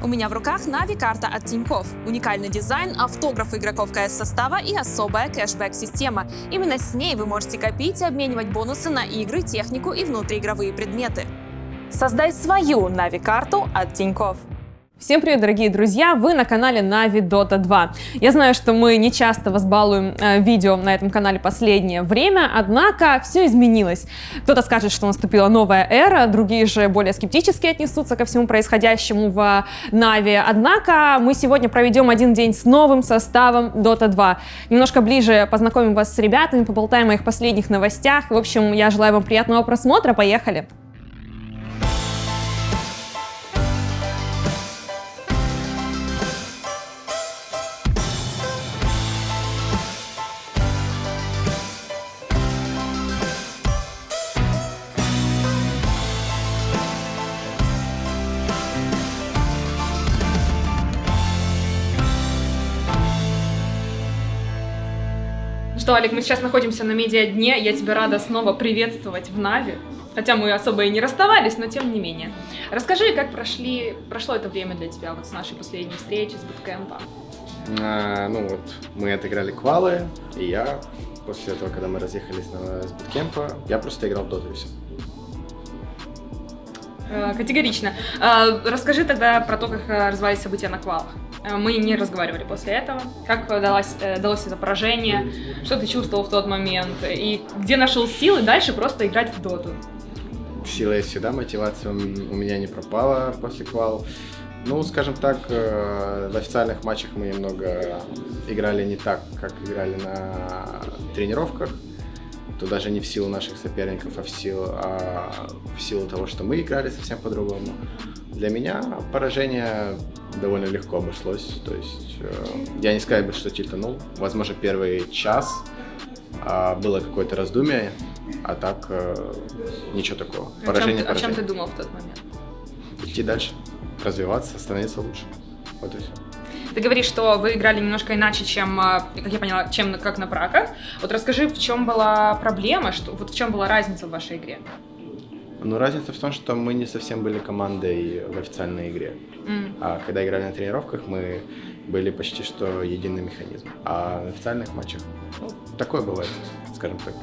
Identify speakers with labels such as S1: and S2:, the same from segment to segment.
S1: У меня в руках Нави-карта от Тинькофф. Уникальный дизайн, автографы игроков КС-состава и особая кэшбэк-система. Именно с ней вы можете копить и обменивать бонусы на игры, технику и внутриигровые предметы. Создай свою Нави-карту от Тинькофф.
S2: Всем привет, дорогие друзья! Вы на канале Нави Dota 2. Я знаю, что мы не часто вас балуем видео на этом канале последнее время, однако все изменилось. Кто-то скажет, что наступила новая эра, другие же более скептически отнесутся ко всему происходящему в Нави. Однако мы сегодня проведем один день с новым составом Dota 2. Немножко ближе познакомим вас с ребятами, поболтаем о их последних новостях. В общем, я желаю вам приятного просмотра. Поехали! Что, Олег, мы сейчас находимся на медиа-дне, я тебя рада снова приветствовать в Нави, хотя мы особо и не расставались, но тем не менее. Расскажи, как прошло это время для тебя вот с нашей последней встречи, с буткемпа?
S3: Ну вот, мы отыграли квалы, и я, после этого, когда мы разъехались с буткемпа, я просто играл в доту и все.
S2: Категорично. Расскажи тогда про то, как развивались события на квалах. Мы не разговаривали после этого. Как далось это поражение? Что ты чувствовал в тот момент? И где нашел силы дальше просто играть в доту?
S3: Сила есть всегда, мотивация у меня не пропала после квал. Ну, скажем так, в официальных матчах мы немного играли не так, как играли на тренировках. То даже не в силу наших соперников, а в силу того, что мы играли совсем по-другому. Для меня поражение довольно легко обошлось. То есть я не сказал бы, что тильтанул. Возможно, первый час было какое-то раздумие, а так ничего такого. Поражение.
S2: О чем ты думал в тот момент?
S3: Идти дальше, развиваться, становиться лучше. Вот и все.
S2: Ты говоришь, что вы играли немножко иначе, чем, как я поняла, как на праках. Вот расскажи, в чем была проблема, в чем была разница в вашей игре?
S3: Ну, разница в том, что мы не совсем были командой в официальной игре. А когда играли на тренировках, мы были почти что единый механизм. А на официальных матчах, такое бывает, скажем так.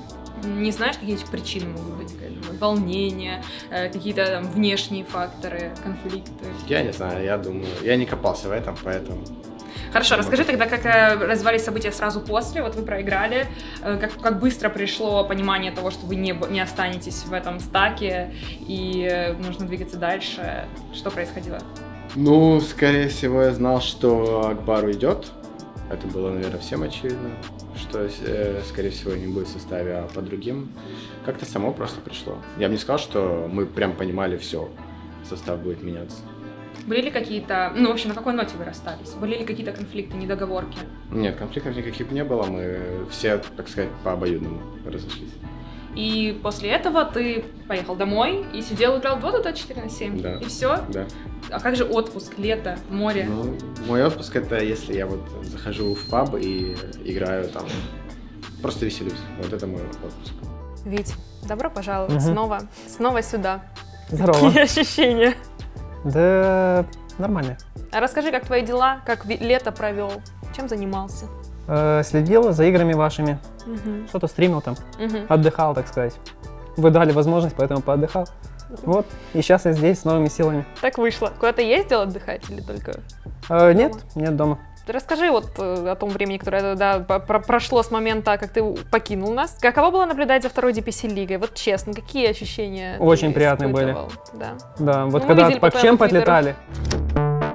S2: Не знаешь, какие причины могут быть? Волнение, какие-то там внешние факторы, конфликты?
S3: Я не знаю, я думаю, я не копался в этом, поэтому...
S2: Хорошо, расскажи тогда, как развивались события сразу после, вот вы проиграли, как быстро пришло понимание того, что вы не останетесь в этом стаке и нужно двигаться дальше, что происходило?
S3: Ну, скорее всего, я знал, что Акбар уйдет, это было, наверное, всем очевидно, что, скорее всего, не будет в составе, а по другим как-то само просто пришло. Я бы не сказал, что мы прям понимали все, состав будет меняться.
S2: Были ли какие-то, в общем, на какой ноте вы расстались? Были ли какие-то конфликты, недоговорки?
S3: Нет, конфликтов никаких не было, мы все, так сказать, по обоюдному разошлись.
S2: И после этого ты поехал домой и сидел, играл в Dota 24/7?
S3: Да.
S2: И все?
S3: Да.
S2: А как же отпуск, лето, море?
S3: Ну, мой отпуск — это если я вот захожу в паб и играю там, просто веселюсь. Вот это мой отпуск.
S2: Вить, добро пожаловать снова сюда.
S4: Здорово.
S2: Какие ощущения?
S4: Да, нормально.
S2: А расскажи, как твои дела, как лето провел, чем занимался?
S4: Следил за играми вашими, что-то стримил там, отдыхал, так сказать. Вы дали возможность, поэтому поотдыхал. Вот, и сейчас я здесь с новыми силами.
S2: Так вышло. Куда-то ездил отдыхать или только
S4: Нет дома.
S2: Расскажи вот о том времени, которое прошло с момента, как ты покинул нас. Каково было наблюдать за второй DPC-лигой? Вот честно, какие ощущения
S4: Очень
S2: ты
S4: приятные
S2: испытывал?
S4: были.
S2: Да.
S4: Да, вот
S2: Мы
S4: когда
S2: видели
S4: от
S2: по
S4: PogChamp
S2: твоему
S4: отлетали.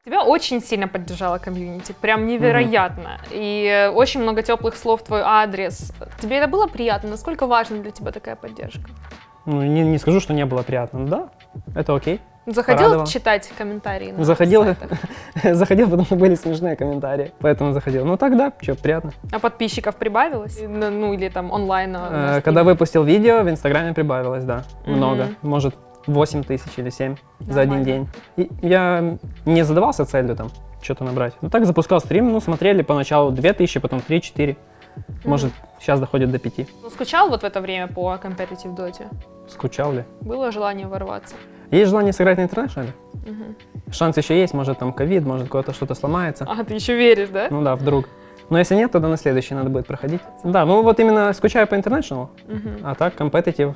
S2: Тебя очень сильно поддержала комьюнити, прям невероятно. И очень много теплых слов в твой адрес. Тебе это было приятно? Насколько важна для тебя такая поддержка?
S4: Ну, не скажу, что не было приятно, но да, это окей.
S2: Заходил
S4: Порадовало.
S2: читать комментарии на
S4: Заходил,
S2: сайтах?
S4: потому что были смешные комментарии, поэтому заходил. Ну тогда, что, приятно.
S2: А подписчиков прибавилось? Ну или там онлайн?
S4: Когда выпустил видео, в Инстаграме прибавилось, да, много. Может, 8 тысяч или 7 за один день. И я не задавался целью там что-то набрать. Ну так запускал стрим, смотрели поначалу 2000, потом 3-4. Может, сейчас доходит до 5.
S2: Ну, скучал вот в это время по competitive доте?
S4: Скучал ли?
S2: Было желание ворваться?
S4: Есть желание сыграть на интернешнале? шанс еще есть, может там ковид, может куда-то что-то сломается.
S2: А, ты еще веришь, да?
S4: Ну да, вдруг. Но если нет, тогда на следующий надо будет проходить. Да, ну вот именно скучаю по International, а так competitive.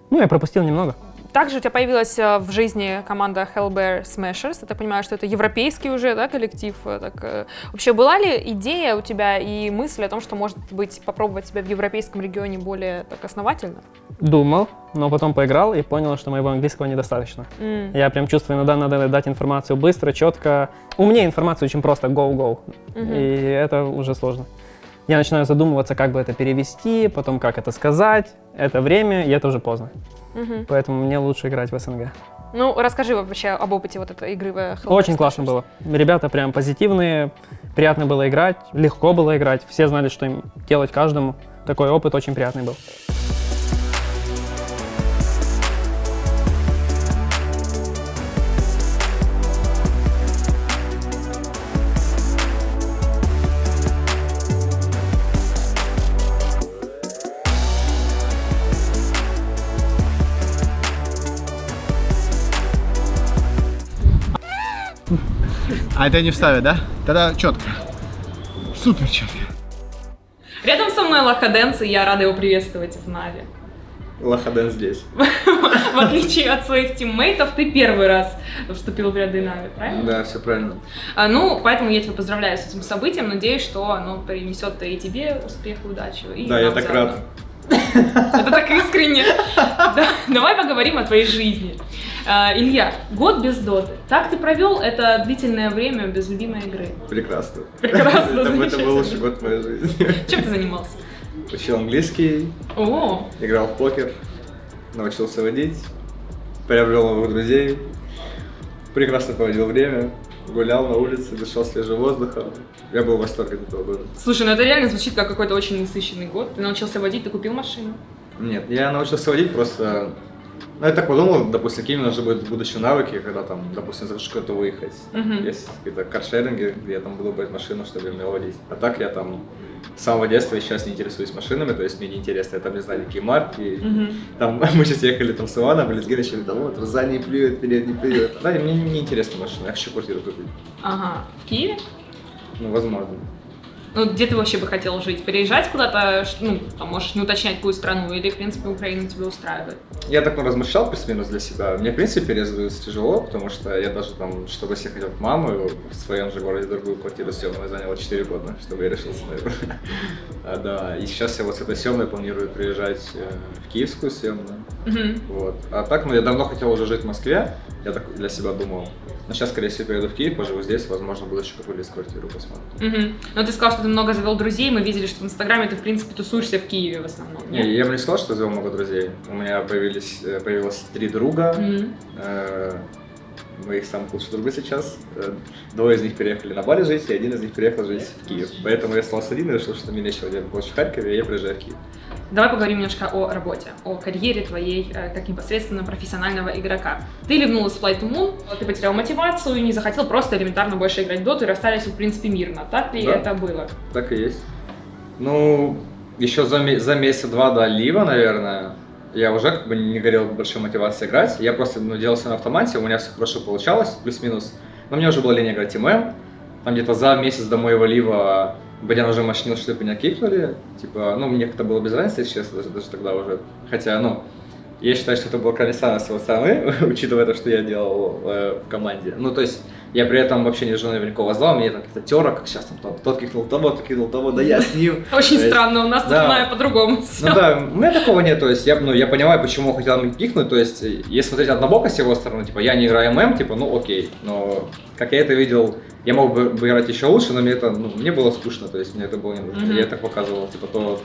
S4: Ну, я пропустил немного.
S2: Также у тебя появилась в жизни команда Hellbear Smashers. Я так понимаю, что это европейский уже, да, коллектив. Так, вообще была ли идея у тебя и мысль о том, что, может быть, попробовать себя в европейском регионе более так основательно?
S4: Думал, но потом поиграл и понял, что моего английского недостаточно. Я прям чувствую, иногда надо дать информацию быстро, четко. Умнее информацию очень просто go-go. И это уже сложно. Я начинаю задумываться, как бы это перевести, потом как это сказать. Это время, и это уже поздно. Поэтому мне лучше играть в СНГ.
S2: Ну, расскажи вообще об опыте вот этой игры в Hellbear
S4: Очень
S2: Smashers.
S4: классно было. Ребята прям позитивные, приятно было играть, легко было играть. Все знали, что им делать каждому. Такой опыт очень приятный был.
S3: А это не вставят, да? Тогда четко. Супер четко.
S2: Рядом со мной Лохаденс, и я рада его приветствовать в Нави.
S3: Лохаден здесь.
S2: В отличие от своих тиммейтов, ты первый раз вступил в ряды Нави, правильно?
S3: Да, все правильно.
S2: Ну, поэтому я тебя поздравляю с этим событием. Надеюсь, что оно принесет и тебе успех и удачу. И
S3: Да, я
S2: нам
S3: так
S2: заодно.
S3: рад.
S2: Это так искренне. Да, давай поговорим о твоей жизни. Илья, год без доты. Так ты провел это длительное время без любимой игры?
S3: Прекрасно.
S2: Прекрасно,
S3: Это
S2: замечательно.
S3: был лучший год моей жизни.
S2: Чем ты занимался?
S3: Учил английский,
S2: О,
S3: играл в покер, научился водить, приобрел новых друзей, прекрасно проводил время, гулял на улице, дышал свежим воздухом. Я был в восторге от этого года.
S2: слушай, ну это реально звучит как какой-то очень насыщенный год. Ты научился водить, ты купил машину?
S3: Нет, я научился водить просто... Ну, я так подумал, допустим, какие нужны будут будущие навыки, когда там, допустим, захочу куда-то выехать. Есть какие-то каршеринги, где я там буду брать машину, чтобы я умел водить. А так я там с самого детства и сейчас не интересуюсь машинами, то есть мне не интересно, я там не знаю, какие марки. Там мы сейчас ехали там с Иваном, были с Генричем, там вот задний плюет, передний плюет. Да, мне не интересно машина, я хочу квартиру купить.
S2: Ага. В Киеве?
S3: Ну, возможно.
S2: Ну, где ты вообще бы хотел жить? Переезжать куда-то, ну, там, можешь не уточнять, какую страну, или, в принципе, Украина тебя устраивает?
S3: Я так размышлял плюс-минус для себя. Мне, в принципе, переезд тяжело, потому что я даже там, чтобы съехать от мамы в своем же городе, другую квартиру съемную, заняло 4 года, чтобы я решился на это. Да, и сейчас я вот с этой съемной планирую приезжать в киевскую съемную. Вот. А так, ну, я давно хотел уже жить в Москве, я так для себя думал. Но сейчас, скорее всего, приеду в Киев, поживу здесь, возможно, буду еще какую-то квартиру посмотрим.
S2: Ну, ты сказал, что ты много завел друзей, мы видели, что в Инстаграме ты, в принципе, тусуешься в Киеве в основном.
S3: Не, я бы не сказал, что я завел много друзей. У меня появилось 3 друга. Моих самых лучших друга сейчас. 2 из них переехали на Бали жить, и 1 из них переехал жить в Киев. Поэтому я остался один и решил, что мне нечего делать больше в Харькове, и я приезжаю в Киев.
S2: Давай поговорим немножко о работе, о карьере твоей как непосредственно профессионального игрока. Ты ливнула с Flight to Moon, ты потерял мотивацию и не захотел просто элементарно больше играть в доту и расстались, в принципе, мирно. Так ли
S3: Да.
S2: это было?
S3: Так и есть. Ну, еще за месяца-два до лива, наверное, я уже как бы не горел большой мотивацией играть. Я просто делал все на автомате, у меня все хорошо получалось, плюс-минус. Но мне уже было лень играть ТМ. Там где-то за месяц до моего лива Бадян уже мощнил, что меня кикнули. Типа, ну, мне как-то было без разницы, если честно, даже тогда уже. Хотя, ну, я считаю, что это было крайне странно с его стороны, учитывая то, что я делал в команде. Ну, то есть, я при этом вообще не жил наверняка воздал, мне там какие-то терок, как сейчас там тот кикнул того, тот кикнул того, да я с ним.
S2: Очень
S3: То есть,
S2: странно, у нас
S3: да.
S2: тут по-другому.
S3: Ну да, у меня такого нет, то есть я понимаю, почему он хотел меня кикнуть, то есть если смотреть однобоко с его стороны, типа я не играю ММ, типа ну окей, но как я это видел, я мог бы играть еще лучше, но мне было скучно, то есть мне это было не нужно, я так показывал, типа то,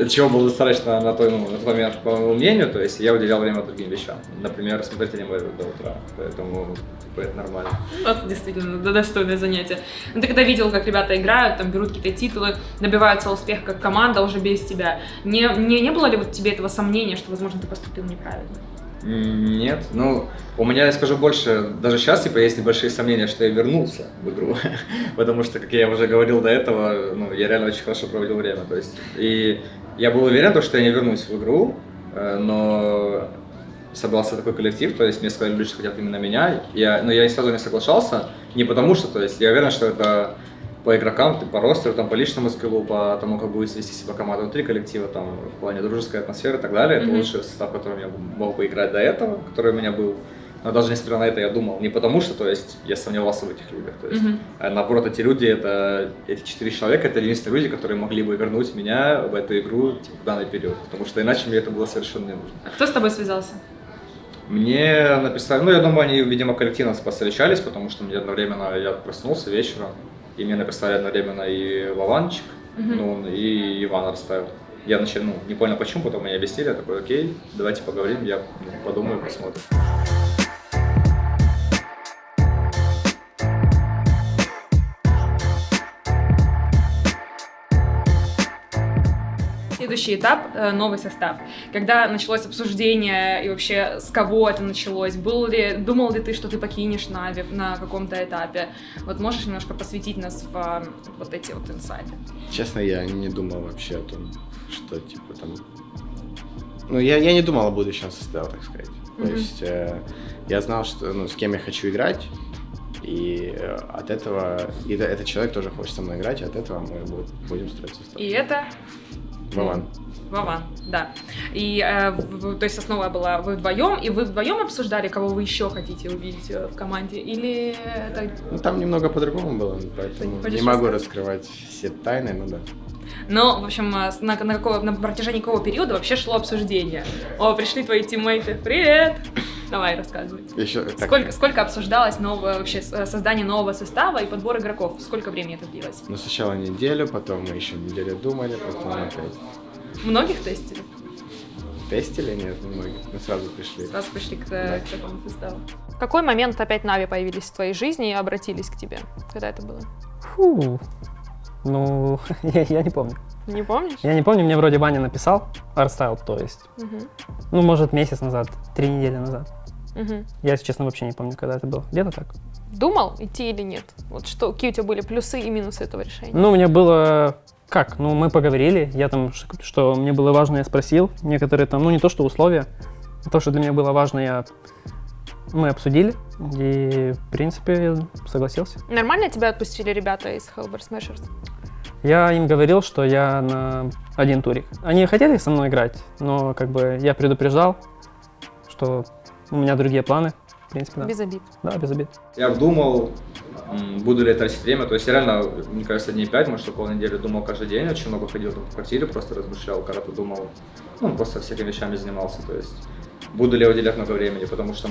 S3: чего было достаточно на тот момент, по моему мнению, то есть я уделял время другим вещам, например, смотреть аниме до утра, поэтому типа, это нормально.
S2: Это действительно достойное занятие. Но ты когда видел, как ребята играют, там берут какие-то титулы, добиваются успеха как команда уже без тебя, не было ли вот тебе этого сомнения, что, возможно, ты поступил неправильно?
S3: Нет, ну, у меня, я скажу больше, даже сейчас, типа, есть небольшие сомнения, что я вернулся в игру, потому что, как я уже говорил до этого, ну, я реально очень хорошо проводил время, то есть, и я был уверен, что я не вернусь в игру, но
S5: собрался такой коллектив, то есть мне сказали, люди, что хотят именно меня. Но я сразу не соглашался, не потому что, то есть я уверен, что это по игрокам, по ростеру, там, по личному скиллу, по тому, как будет вести себя команда внутри коллектива, там, в плане дружеской атмосферы и так далее. Это лучший состав, которым я мог бы играть до этого, который у меня был. Но даже несмотря на это, я думал не потому, что, то есть, я сомневался в этих людях, то есть, а наоборот, эти люди, эти 4 человека, это единственные люди, которые могли бы вернуть меня в эту игру типа, в данный период, потому что иначе мне это было совершенно не нужно.
S2: А кто с тобой связался?
S5: Мне написали, я думаю, они, видимо, коллективно посовещались, потому что мне одновременно, я проснулся вечером, и мне написали одновременно и Вованчик, и Иван расставил. Я вначале, не понял почему, потом мне объяснили, я такой, окей, давайте поговорим, я подумаю, посмотрим.
S2: Следующий этап — новый состав. Когда началось обсуждение и вообще с кого это началось? Думал ли ты, что ты покинешь Нави на каком-то этапе? Вот можешь немножко посвятить нас в вот эти вот инсайты?
S3: Честно, я не думал вообще о том, что типа там... я не думал о будущем составе, так сказать. То есть я знал, что, с кем я хочу играть, и от этого... И этот человек тоже хочет со мной играть, и от этого мы будем строить состав.
S2: И это...
S3: Вован.
S2: Вован, да. И, то есть основа была вы вдвоем, и вы вдвоем обсуждали, кого вы еще хотите увидеть в команде, или это...
S3: Там немного по-другому было, поэтому не могу раскрывать все тайны, да.
S2: Но, в общем, на протяжении какого периода вообще шло обсуждение? О, пришли твои тиммейты, привет! Давай, рассказывай. Сколько обсуждалось вообще создание нового состава и подбор игроков? Сколько времени это длилось?
S3: Сначала неделю, потом мы еще неделю думали, потом опять.
S2: Многих тестили?
S3: Тестили? Нет, не многих. Мы сразу пришли.
S2: Сразу пришли к такому составу. В какой момент опять Нави появились в твоей жизни и обратились к тебе? Когда это было?
S4: Я не помню.
S2: Не помнишь?
S4: Я не помню, мне вроде Ваня написал, Artstyle, то есть. Может, месяц назад, 3 недели назад. Я, если честно, вообще не помню, когда это было. Где-то так.
S2: Думал, идти или нет? Вот какие у тебя были плюсы и минусы этого решения?
S4: У меня было... Как? Мы поговорили, я там, что мне было важно, я спросил. Некоторые там, не то что условия, а то, что для меня было важно, мы обсудили. И, в принципе, я согласился.
S2: Нормально тебя отпустили ребята из Hellbear Smashers?
S4: Я им говорил, что я на один турик. Они хотели со мной играть, но я предупреждал, что у меня другие планы. В принципе, да.
S2: Без обид.
S4: Да, без обид.
S5: Я думал, буду ли я тратить время, то есть я реально, мне кажется, дней 5, может, около недели думал каждый день, очень много ходил там по квартире, просто размышлял, когда-то думал, просто всякими вещами занимался, то есть буду ли я уделять много времени, потому что,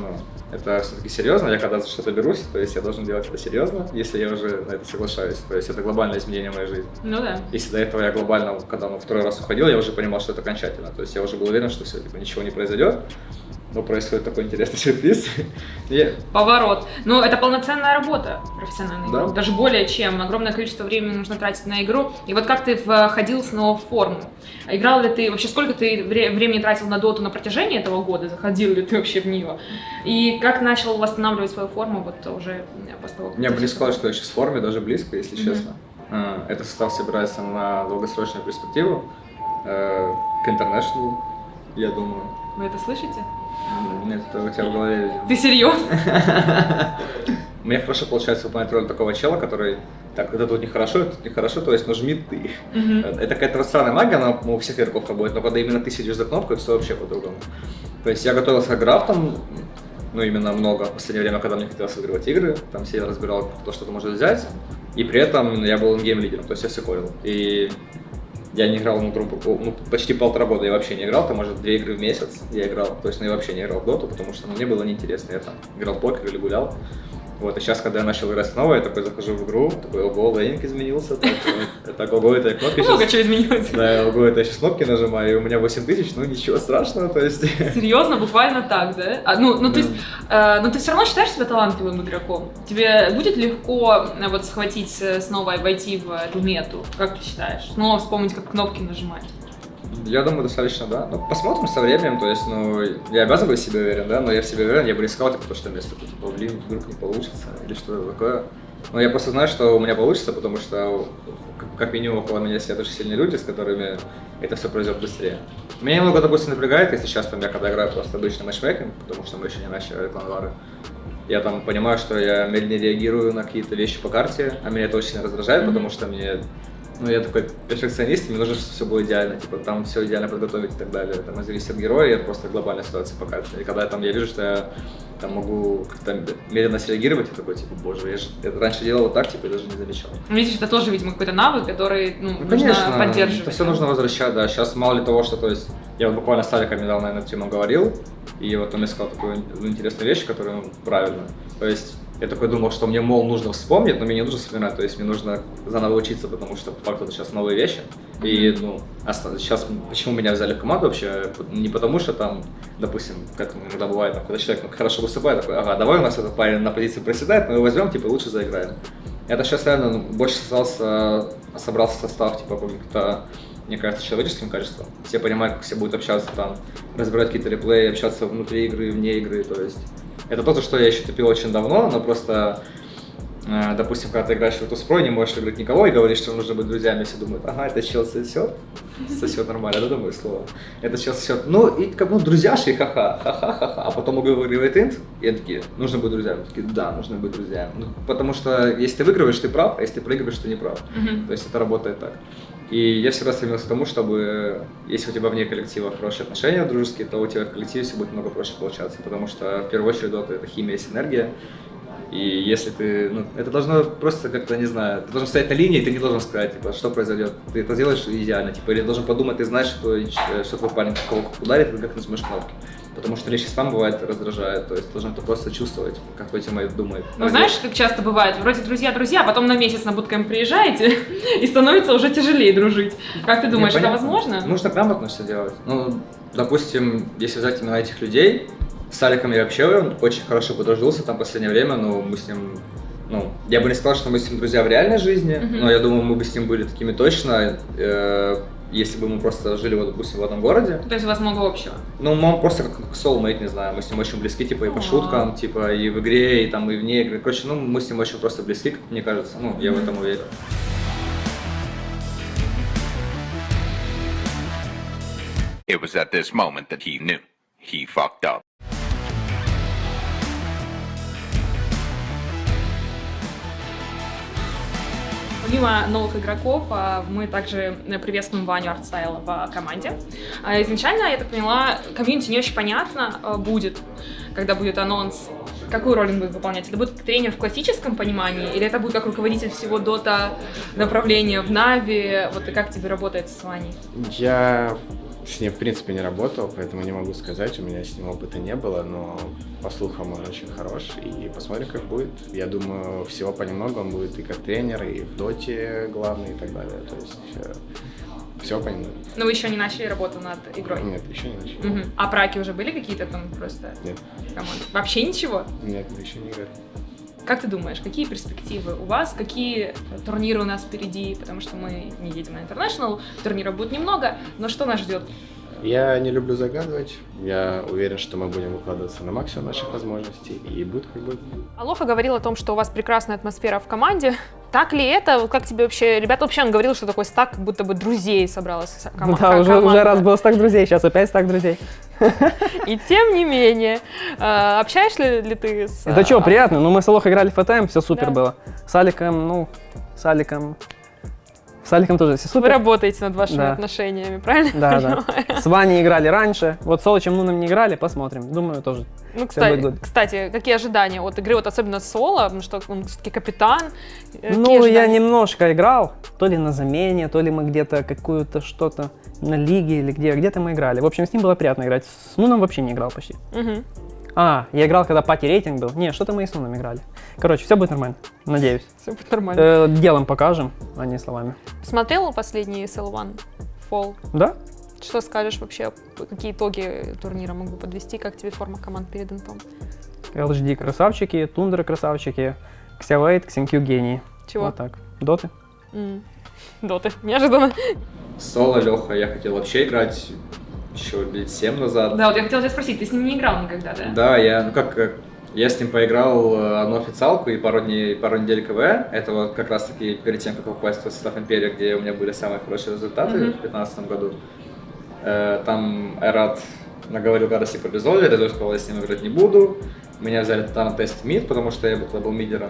S5: это все-таки серьезно, я когда за что-то берусь, то есть я должен делать это серьезно, если я уже на это соглашаюсь, то есть это глобальное изменение моей жизни.
S2: Да.
S5: Если до этого я глобально, когда второй раз уходил, я уже понимал, что это окончательно, то есть я уже был уверен, что все, ничего не произойдет. Но происходит такой интересный сюрприз.
S2: Поворот. Это полноценная работа профессиональная.
S5: Да.
S2: Даже более чем. Огромное количество времени нужно тратить на игру. И вот как ты входил снова в форму? Играл ли ты, вообще сколько ты времени тратил на доту на протяжении этого года? Заходил ли ты вообще в нее? И как начал восстанавливать свою форму уже после того, как...
S5: Я бы не сказал, что я сейчас в форме, даже близко, если честно. Этот состав собирается на долгосрочную перспективу. К International, я думаю.
S2: Вы это слышите?
S5: Нет, это у тебя в голове, видимо.
S2: Ты серьезно?
S5: Мне хорошо получается выполнять роль такого чела, который так, это тут нехорошо, то есть нажми ты. Это какая-то странная магия, она у всех игроков работает, но когда именно ты сидишь за кнопкой, все вообще по-другому. То есть я готовился к графтам, именно много в последнее время, когда мне хотелось выигрывать игры, там сидел, разбирал то, что ты можешь взять, и при этом я был ингейм-лидером, то есть я все колил. И я не играл почти 1,5 года я вообще не играл, там, может, 2 игры в месяц я играл, то есть я вообще не играл в доту, потому что мне было неинтересно, я там играл в покер или гулял. И сейчас, когда я начал играть снова, я такой захожу в игру, такой, ого, лейнинг изменился, ого, это я кнопки
S2: много чего изменилось.
S5: Да, ого, это я сейчас кнопки нажимаю, и у меня 8000, ничего страшного, то есть...
S2: Серьезно, буквально так, да? То есть, но ты все равно считаешь себя талантливым игроком? Тебе будет легко схватить снова и войти в эту мету, как ты считаешь? Снова вспомнить, как кнопки нажимать?
S5: Я думаю, достаточно, да. Посмотрим со временем, то есть, я обязан быть в себе уверен, да, но я в себе уверен, я бы рисковал, то, что место, вдруг не получится, или что-то такое. Но я просто знаю, что у меня получится, потому что как минимум около меня сидят очень сильные люди, с которыми это все произойдет быстрее. Меня немного, допустим, напрягает, если сейчас я когда играю просто обычный матчмейкинг, потому что мы еще не начали кланвары. Я там понимаю, что я медленнее реагирую на какие-то вещи по карте, а меня это очень сильно раздражает, потому что я такой перфекционист, мне нужно, чтобы все было идеально, типа там все идеально подготовить и так далее. Там зависит от героя, я просто глобальная ситуация по карте. И когда я вижу, что я там могу как-то медленно среагировать, я такой, типа, боже, я раньше делал вот так, типа, и даже не замечал.
S2: Видишь, это тоже, видимо, какой-то навык, который нужно
S5: конечно,
S2: поддерживать.
S5: Это все нужно возвращать, да. Сейчас мало ли того, что, то есть, я вот буквально с Аликом недавно, наверное, тему говорил, и вот он мне сказал такую интересную вещь, которую правильно. То есть, я такой думал, что мне, мол, нужно вспомнить, но мне не нужно вспоминать, то есть мне нужно заново учиться, потому что по факту это сейчас новые вещи. И, сейчас почему меня взяли в команду вообще, не потому что там, допустим, как иногда бывает, когда человек хорошо выступает, такой, ага, давай у нас этот парень на позиции проседает, мы его возьмем, типа, лучше заиграем. Это сейчас реально больше собрался состав, типа, каких-то, мне кажется, человеческим качеством. Все понимают, как все будут общаться там, разбирать какие-то реплеи, общаться внутри игры, вне игры, то есть. Это то, что я еще топил очень давно, но просто, допустим, когда ты играешь в Virtus.pro, не можешь играть никого и говоришь, что нужно быть друзьями, все думают, ага, это чел сосет нормально, да, думаю, слово. Это чел сосет, друзьяши, ха-ха, а потом уговаривает инт, и они такие, нужно быть друзьями, такие, да, нужно быть друзьями. Потому что если ты выигрываешь, ты прав, а если ты проигрываешь, ты не прав. То есть это работает так. И я всегда стремился к тому, чтобы, если у тебя вне коллектива хорошие отношения дружеские, то у тебя в коллективе все будет много проще получаться, потому что в первую очередь Dota — это химия и синергия. И если ты, это должно просто как-то, не знаю, ты должен стоять на линии, и ты не должен сказать, типа, что произойдет. Ты это делаешь идеально, типа, или ты должен подумать, ты знаешь, что твой парень кого ударит, и как нажмешь кнопки. Потому что лишний спам бывает раздражает, то есть ты должен это просто чувствовать, как твой тиммейт думает.
S2: Ну знаешь, как часто бывает, вроде друзья, а потом на месяц на буткэмп приезжаете, и становится уже тяжелее дружить. Как ты думаешь, это возможно?
S5: Нужно грамотно все делать. Допустим, если взять именно этих людей, с Аликом я вообще очень хорошо подружился там в последнее время, но мы с ним, я бы не сказал, что мы с ним друзья в реальной жизни, но я думаю, мы бы с ним были такими точно, если бы мы просто жили, допустим, в одном городе.
S2: То есть у вас много общего?
S5: Мы просто как soulmate, не знаю, мы с ним очень близки, типа, и по шуткам, типа, и в игре, и там, и вне игры. Короче, мы с ним очень просто близки, как мне кажется, я в этом уверен.
S6: It was at this moment that he knew he fucked up.
S2: Помимо новых игроков, мы также приветствуем Ваню Артстайла в команде. Изначально, я так поняла, комьюнити не очень понятно будет, когда будет анонс. Какую роль он будет выполнять? Это будет тренер в классическом понимании, или это будет как руководитель всего Dota направления в Нави? Вот и как тебе работает с Ваней?
S3: Я с ним, в принципе, не работал, поэтому не могу сказать, у меня с ним опыта не было, но по слухам он очень хорош, и посмотрим, как будет. Я думаю, всего понемногу он будет и как тренер, и в доте главный, и так далее, то есть все понемногу.
S2: Но вы еще не начали работу над игрой?
S3: Нет, еще не начали.
S2: А праки уже были какие-то там просто?
S3: Нет.
S2: Команды? Вообще ничего?
S3: Нет, мы еще не играли.
S2: Как ты думаешь, какие перспективы у вас, какие турниры у нас впереди, потому что мы не едем на International, турниров будет немного, но что нас ждет?
S3: Я не люблю загадывать, я уверен, что мы будем выкладываться на максимум наших возможностей, и будет как будет.
S2: Алоха говорил о том, что у вас прекрасная атмосфера в команде. Так ли это? Как тебе вообще... Ребята, вообще он говорил, что такой стак, как будто бы друзей собралась команда.
S4: Да, уже раз был стак друзей, сейчас опять стак друзей.
S2: И тем не менее, общаешься ли ты с...
S4: Да что, приятно, мы с Алохой играли в ФТМ, все супер было. С Аликом тоже все супер.
S2: Вы работаете над вашими отношениями, правильно?
S4: Да. С Ваней играли раньше, вот с Солочем Нуном не играли, посмотрим. Думаю, тоже.
S2: Кстати, какие ожидания от игры, особенно Соло, потому что он все-таки капитан?
S4: Я немножко играл, то ли на замене, то ли мы где-то какую-то что-то на лиге или где-то мы играли. В общем, с ним было приятно играть. С Нуном вообще не играл почти. Я играл, когда пати-рейтинг был. Не, что-то мы и с Нуном играли. Короче, все будет нормально, надеюсь.
S2: Все будет нормально.
S4: Делом покажем, а не словами.
S2: Смотрел последний SL1 Fall?
S4: Да.
S2: Что скажешь вообще, какие итоги турнира могу подвести, как тебе форма команд перед интом?
S4: LGD красавчики, Тундра красавчики, Xyz, Xinq гений.
S2: Чего?
S4: Вот так. Доты.
S2: Доты, неожиданно.
S5: Соло, Леха, я хотел вообще играть еще лет 7 назад.
S2: Да, вот я хотела тебя спросить, ты с ним не играл никогда, да?
S5: Да, я, Я с ним поиграл одну официалку и пару недель КВ. Это вот как раз таки перед тем, как попасть в состав Империи, где у меня были самые хорошие результаты в 2015 году. Там Айрат наговорил гадости по Безоле, я сказал, я с ним играть не буду. Меня взяли на тест мид, потому что я был мидером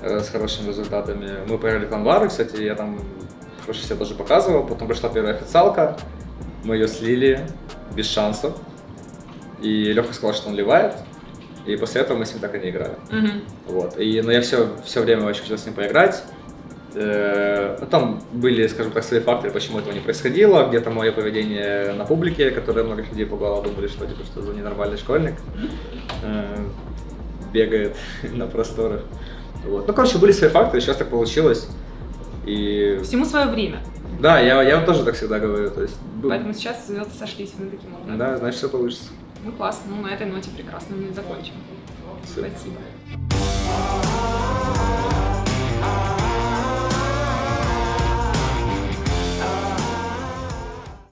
S5: с хорошими результатами. Мы проиграли Кланвару, кстати, я там хорошо себя даже показывал. Потом пришла первая официалка, мы ее слили без шансов. И Леха сказал, что он ливает. И после этого мы с ним так и не играли. Вот. Но я все время очень хотел с ним поиграть. Там были, скажем так, свои факторы, почему этого не происходило. Где-то мое поведение на публике, которое многих людей пугало, думали, что типа что за ненормальный школьник бегает на просторах. Вот. Ну, короче, были свои факторы, сейчас так получилось. И...
S2: Всему свое время.
S5: Да, я вот тоже так всегда говорю. То есть,
S2: Поэтому сейчас звезды сошлись, мы таким образом.
S5: Да, значит, все получится.
S2: Ну классно, ну на этой ноте прекрасно мы закончим.
S5: Спасибо.
S2: Спасибо.